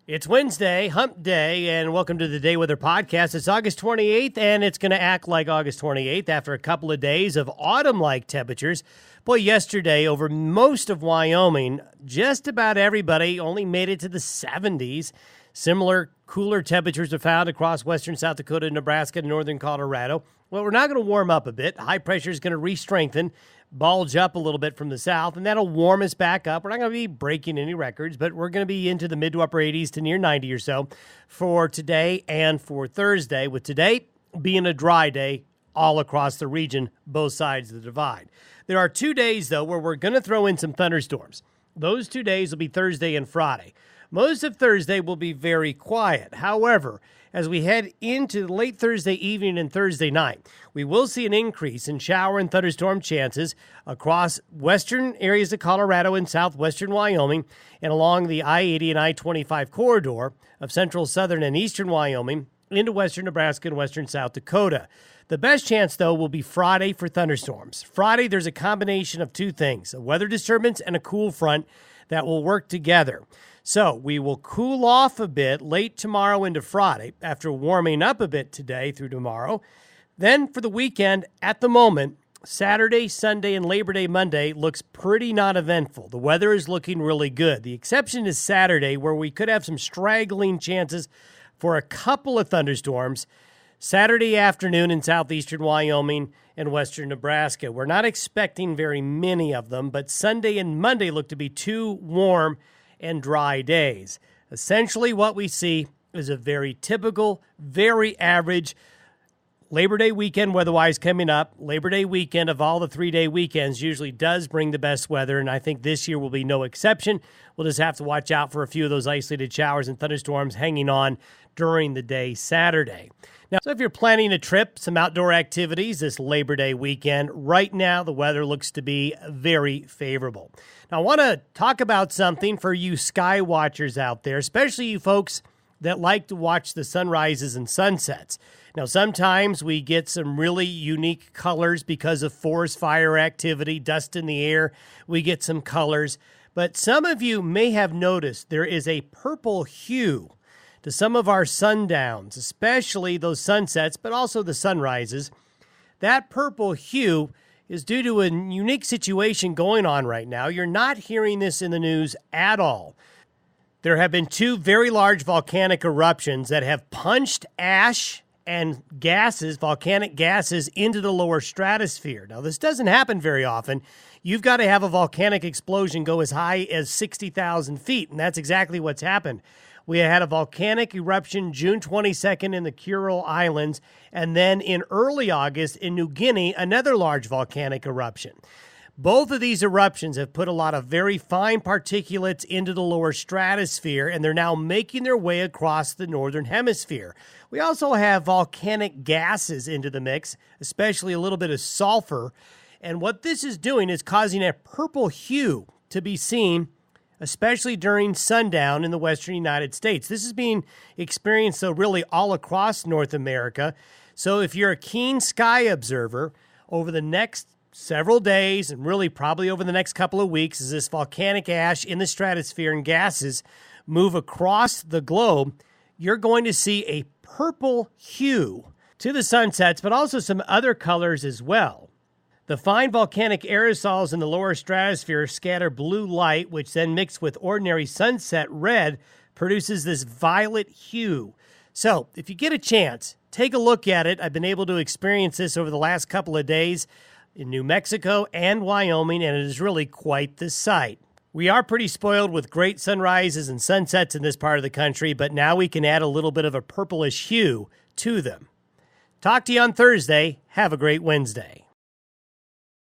It's Wednesday, hump day, and welcome to the Day Weather Podcast. It's August 28th, and it's going to act like August 28th after a couple of days of autumn-like temperatures. Boy, yesterday over most of Wyoming, just about everybody only made it to the 70s. Similar cooler temperatures are found across western South Dakota, Nebraska, and northern Colorado. Well, we're now going to warm up a bit. High pressure is going to re-strengthen, bulge up a little bit from the south, and that'll warm us back up. We're not going to be breaking any records, but we're going to be into the mid to upper 80s to near 90 or so for today and for Thursday, with today being a dry day all across the region, both sides of the divide. There are 2 days, though, where we're going to throw in some thunderstorms. Those 2 days will be Thursday and Friday. Most of Thursday will be very quiet. However, as we head into late Thursday evening and Thursday night, we will see an increase in shower and thunderstorm chances across western areas of Colorado and southwestern Wyoming and along the I-80 and I-25 corridor of central, southern, and eastern Wyoming into western Nebraska and western South Dakota. The best chance, though, will be Friday for thunderstorms. Friday, there's a combination of two things, a weather disturbance and a cool front that will work together. So we will cool off a bit late tomorrow into Friday after warming up a bit today through tomorrow. Then for the weekend, at the moment, Saturday, Sunday, and Labor Day Monday looks pretty not eventful. The weather is looking really good. The exception is Saturday, where we could have some straggling chances for a couple of thunderstorms Saturday afternoon in southeastern Wyoming and western Nebraska. We're not expecting very many of them, but Sunday and Monday look to be too warm and dry days. Essentially, what we see is a very typical, very average Labor Day weekend weather-wise coming up. Labor Day weekend of all the 3-day weekends usually does bring the best weather, and I think this year will be no exception. We'll just have to watch out for a few of those isolated showers and thunderstorms hanging on during the day Saturday. Now, so if you're planning a trip, some outdoor activities this Labor Day weekend, right now the weather looks to be very favorable. Now, I want to talk about something for you sky watchers out there, especially you folks that like to watch the sunrises and sunsets. Now, sometimes we get some really unique colors because of forest fire activity, dust in the air. We get some colors. But some of you may have noticed there is a purple hue to some of our sundowns, especially those sunsets, but also the sunrises. That purple hue is due to a unique situation going on right now. You're not hearing this in the news at all. There have been two very large volcanic eruptions that have punched ash and gases, volcanic gases, into the lower stratosphere. Now, this doesn't happen very often. You've got to have a volcanic explosion go as high as 60,000 feet, and that's exactly what's happened. We had a volcanic eruption June 22nd in the Kuril Islands, and then in early August in New Guinea, another large volcanic eruption. Both of these eruptions have put a lot of very fine particulates into the lower stratosphere, and they're now making their way across the northern hemisphere. We also have volcanic gases into the mix, especially a little bit of sulfur. And what this is doing is causing a purple hue to be seen, especially during sundown in the western United States. This is being experienced, though, really all across North America. So if you're a keen sky observer, over the next several days, and really probably over the next couple of weeks, as this volcanic ash in the stratosphere and gases move across the globe, you're going to see a purple hue to the sunsets, but also some other colors as well. The fine volcanic aerosols in the lower stratosphere scatter blue light, which then mixed with ordinary sunset red produces this violet hue. So if you get a chance, take a look at it. I've been able to experience this over the last couple of days in New Mexico and Wyoming, and it is really quite the sight. We are pretty spoiled with great sunrises and sunsets in this part of the country, but now we can add a little bit of a purplish hue to them. Talk to you on Thursday. Have a great Wednesday.